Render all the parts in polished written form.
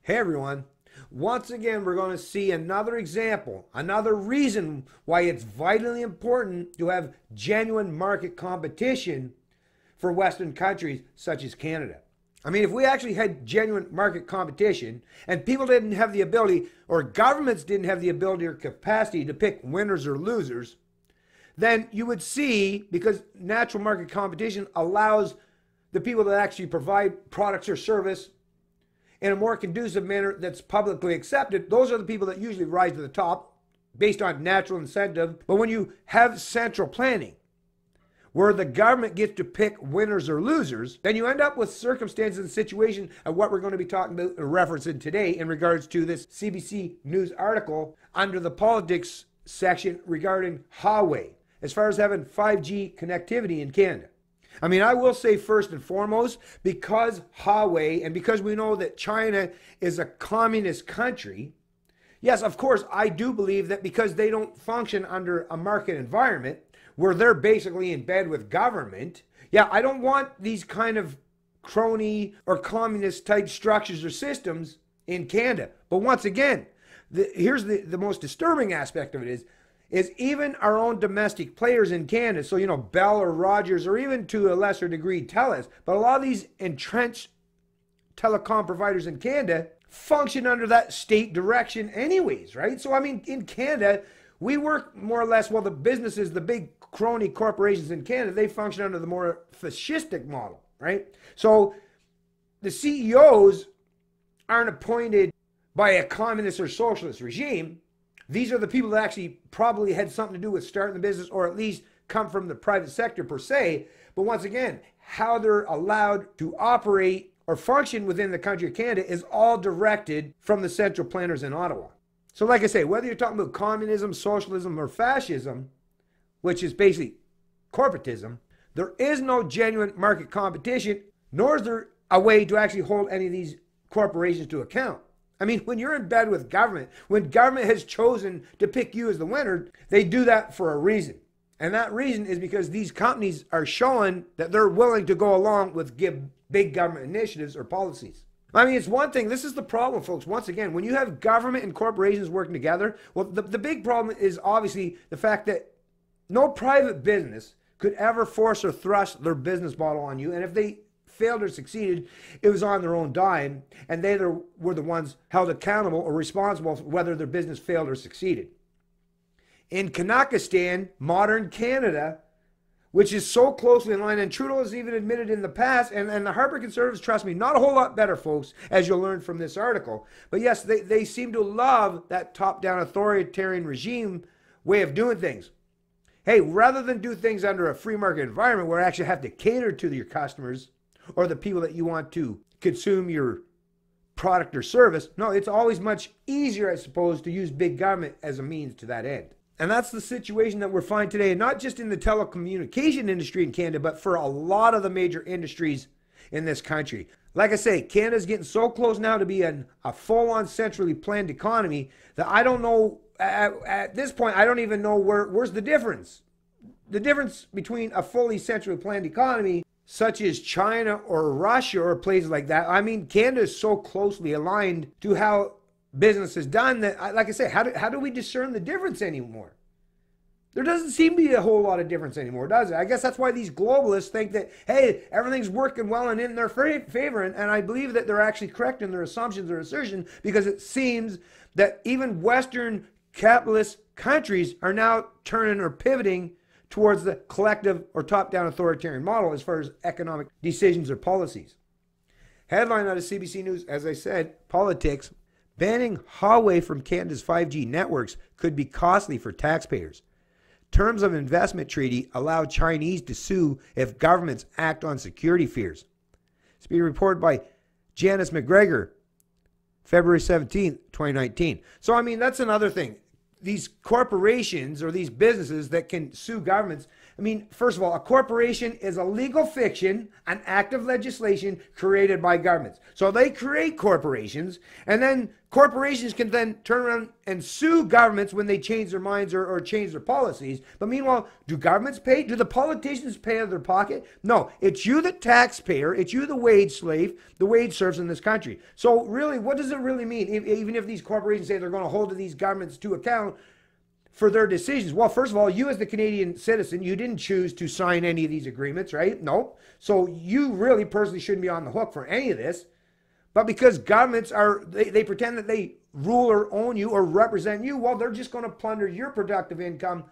Hey everyone, once again we're going to see another example, another reason why it's vitally important to have genuine market competition for Western countries such as Canada. I mean, if we actually had genuine market competition and people didn't have the ability, or governments didn't have the ability or capacity to pick winners or losers, then you would see, because natural market competition allows the people that actually provide products or service in a more conducive manner that's publicly accepted, those are the people that usually rise to the top based on natural incentive. But when you have central planning, where the government gets to pick winners or losers, then you end up with circumstances and situation of what we're going to be talking about or referencing today in regards to this CBC News article under the politics section regarding Huawei, as far as having 5G connectivity in Canada. I mean, I will say first and foremost, because Huawei and because we know that China is a communist country, yes, of course, I do believe that because they don't function under a market environment where they're basically in bed with government, yeah, I don't want these kind of crony or communist type structures or systems in Canada. But once again, here's the most disturbing aspect of it is even our own domestic players in Canada, so, you know, Bell or Rogers, or even to a lesser degree TELUS, but a lot of these entrenched telecom providers in Canada function under that state direction anyways, right? So, I mean, in Canada, we work more or less, well, the businesses, the big crony corporations in Canada, they function under the more fascistic model, right? So the CEOs aren't appointed by a communist or socialist regime. These are the people that actually probably had something to do with starting the business, or at least come from the private sector per se. But once again, how they're allowed to operate or function within the country of Canada is all directed from the central planners in Ottawa. So like I say, whether you're talking about communism, socialism, or fascism, which is basically corporatism, there is no genuine market competition, nor is there a way to actually hold any of these corporations to account. I mean, when you're in bed with government, when government has chosen to pick you as the winner, they do that for a reason. And that reason is because these companies are showing that they're willing to go along with big government initiatives or policies. I mean, it's one thing. This is the problem, folks. Once again, when you have government and corporations working together, well, the big problem is obviously the fact that no private business could ever force or thrust their business model on you. And if they failed or succeeded, it was on their own dime, and they were the ones held accountable or responsible for whether their business failed or succeeded. In Kazakhstan, modern Canada, which is so closely in line, and Trudeau has even admitted in the past, and the Harper Conservatives, trust me, not a whole lot better, folks, as you'll learn from this article. But yes, they seem to love that top-down authoritarian regime way of doing things. Hey, rather than do things under a free market environment where you actually have to cater to your customers or the people that you want to consume your product or service, no, it's always much easier, I suppose, to use big government as a means to that end. And that's the situation that we're finding today, not just in the telecommunication industry in Canada, but for a lot of the major industries in this country. Like I say, Canada's getting so close now to be a full-on centrally planned economy that I don't know, at this point, I don't even know where's the difference. The difference between a fully centrally planned economy such as China or Russia or places like that. I mean, Canada is so closely aligned to how business is done that, like I say, how do we discern the difference anymore? There doesn't seem to be a whole lot of difference anymore, does it? I guess that's why these globalists think that, hey, everything's working well and in their favor, and I believe that they're actually correct in their assumptions or assertion, because it seems that even Western capitalist countries are now turning or pivoting towards the collective or top-down authoritarian model as far as economic decisions or policies. Headline out of CBC News, as I said, politics. Banning Huawei from Canada's 5G networks could be costly for taxpayers. Terms of investment treaty allow Chinese to sue if governments act on security fears. It's being reported by Janice McGregor, February 17th, 2019. So, I mean, that's another thing. these corporations or these businesses that can sue governments. I mean, first of all, a corporation is a legal fiction, an act of legislation created by governments. So they create corporations, and then corporations can then turn around and sue governments when they change their minds or change their policies. But meanwhile, do governments pay? Do the politicians pay out of their pocket? No, it's you, the taxpayer, it's you, the wage slave, the wage serfs in this country. So really, what does it really mean? Even if these corporations say they're going to hold these governments to account for their decisions. Well, first of all, you as the Canadian citizen, you didn't choose to sign any of these agreements, right? No. So you really personally shouldn't be on the hook for any of this. But because governments they pretend that they rule or own you or represent you, well, they're just going to plunder your productive income,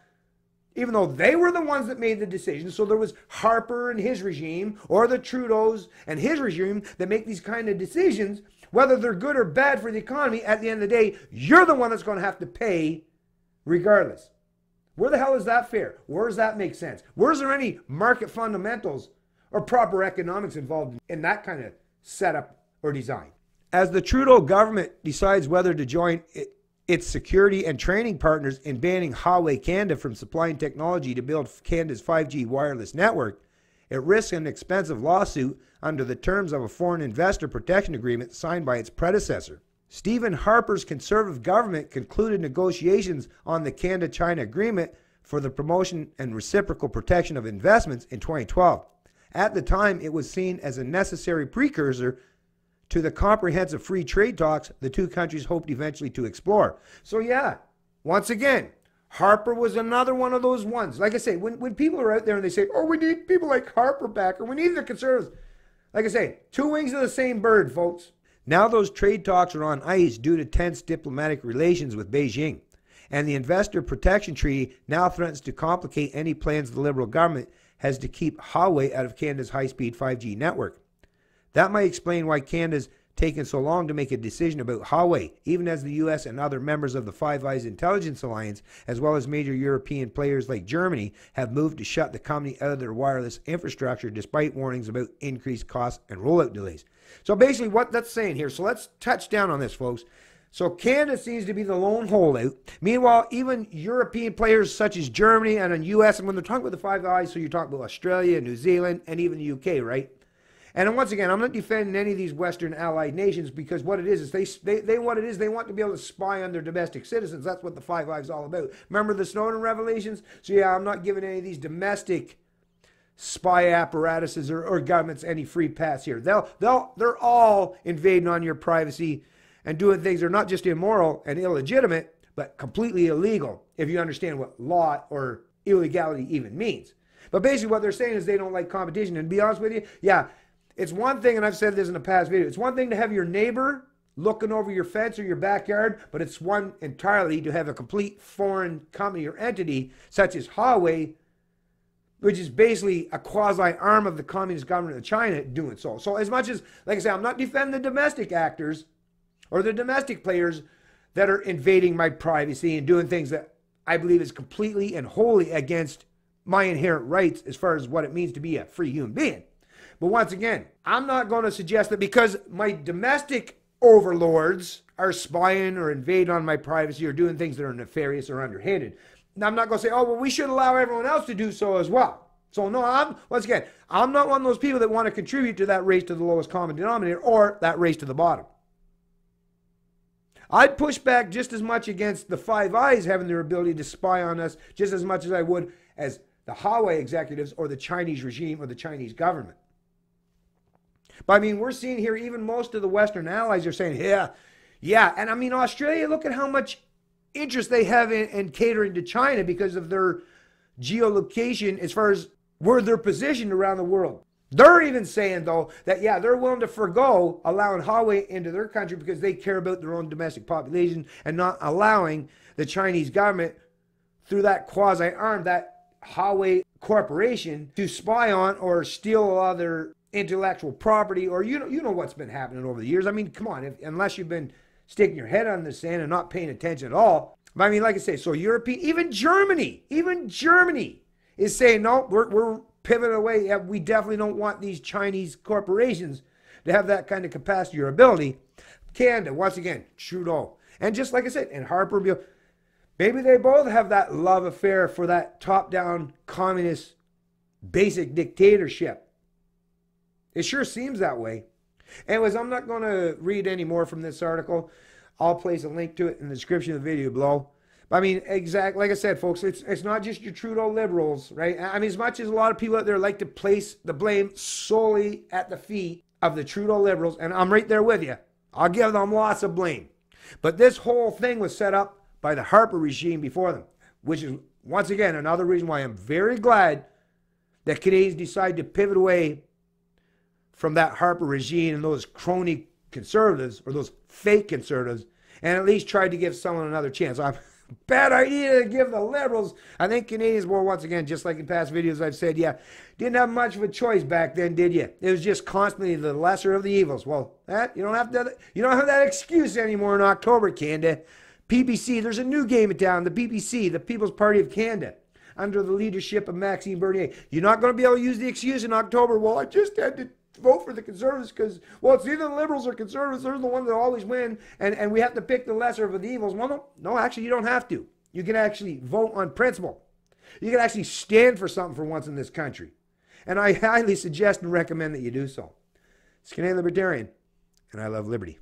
even though they were the ones that made the decision. So there was Harper and his regime, or the Trudeaus and his regime that make these kind of decisions, whether they're good or bad for the economy. At the end of the day, you're the one that's going to have to pay regardless. Where the hell is that fair? Where does that make sense? Where's there any market fundamentals or proper economics involved in that kind of setup or design? As the Trudeau government decides whether to join its security and training partners in banning Huawei Canada from supplying technology to build Canada's 5G wireless network, it risks an expensive lawsuit under the terms of a foreign investor protection agreement signed by its predecessor. Stephen Harper's Conservative government concluded negotiations on the Canada-China Agreement for the promotion and reciprocal protection of investments in 2012. At the time, it was seen as a necessary precursor to the comprehensive free trade talks the two countries hoped eventually to explore. So yeah, once again, Harper was another one of those ones. Like I say, when people are out there and they say, oh, we need people like Harper back, or we need the Conservatives. Like I say, two wings of the same bird, folks. Now those trade talks are on ice due to tense diplomatic relations with Beijing. And the Investor Protection Treaty now threatens to complicate any plans the Liberal government has to keep Huawei out of Canada's high-speed 5G network. That might explain why Canada's taken so long to make a decision about Huawei, even as the US and other members of the Five Eyes Intelligence Alliance, as well as major European players like Germany, have moved to shut the company out of their wireless infrastructure despite warnings about increased costs and rollout delays. So basically what that's saying here, so let's touch down on this, folks. So Canada seems to be the lone holdout. Meanwhile, even European players such as Germany and the US, and when they're talking about the Five Eyes, so you're talking about Australia, New Zealand, and even the UK, right? And once again, I'm not defending any of these Western allied nations, because what it is they want to be able to spy on their domestic citizens. That's what the Five Eyes is all about. Remember the Snowden revelations? So yeah, I'm not giving any of these domestic spy apparatuses or governments any free pass here. They're all invading on your privacy and doing things that are not just immoral and illegitimate, but completely illegal, if you understand what law or illegality even means. But basically what they're saying is they don't like competition. And to be honest with you, yeah, it's one thing, and I've said this in a past video, it's one thing to have your neighbor looking over your fence or your backyard, but it's one entirely to have a complete foreign company or entity such as Huawei, which is basically a quasi-arm of the Communist government of China, doing so. So as much as, like I say, I'm not defending the domestic actors or the domestic players that are invading my privacy and doing things that I believe is completely and wholly against my inherent rights as far as what it means to be a free human being. But once again, I'm not going to suggest that because my domestic overlords are spying or invading on my privacy or doing things that are nefarious or underhanded, I'm not going to say, oh, well, we should allow everyone else to do so as well. So no, I'm not one of those people that want to contribute to that race to the lowest common denominator or that race to the bottom. I'd push back just as much against the Five Eyes having their ability to spy on us just as much as I would as the Huawei executives or the Chinese regime or the Chinese government. But I mean, we're seeing here even most of the Western allies are saying, yeah. And I mean, Australia, look at how much interest they have in catering to China because of their geolocation as far as where they're positioned around the world. They're even saying, though, that, yeah, they're willing to forgo allowing Huawei into their country because they care about their own domestic population and not allowing the Chinese government, through that quasi-arm, that Huawei corporation, to spy on or steal a lot of their intellectual property, or you know what's been happening over the years. I mean, come on, unless you've been sticking your head on the sand and not paying attention at all. But I mean, like I say, so European, even Germany is saying, no, we're pivoting away. Yeah, we definitely don't want these Chinese corporations to have that kind of capacity or ability. Canada, once again, Trudeau. And just like I said, and Harper, Maybe they both have that love affair for that top-down communist basic dictatorship. It sure seems that way. Anyways, I'm not going to read any more from this article. I'll place a link to it in the description of the video below. But I mean, like I said, folks, it's not just your Trudeau liberals, right? I mean, as much as a lot of people out there like to place the blame solely at the feet of the Trudeau liberals, and I'm right there with you. I'll give them lots of blame. But this whole thing was set up by the Harper regime before them, which is, once again, another reason why I'm very glad that Canadians decide to pivot away from that Harper regime and those crony conservatives, or those fake conservatives, and at least tried to give someone another chance. Bad idea to give the liberals. I think Canadians were, once again, just like in past videos I've said, yeah, didn't have much of a choice back then, did you? It was just constantly the lesser of the evils. Well, you don't have that excuse anymore in October, Canada. PPC, there's a new game in town, the PPC, the People's Party of Canada, under the leadership of Maxime Bernier. You're not going to be able to use the excuse in October, well, I just had to vote for the Conservatives because, well, it's either the Liberals or Conservatives. They're the ones that always win, and we have to pick the lesser of the evils. Well, no, actually, you don't have to. You can actually vote on principle. You can actually stand for something for once in this country. And I highly suggest and recommend that you do so. It's Canadian Libertarian, and I love liberty.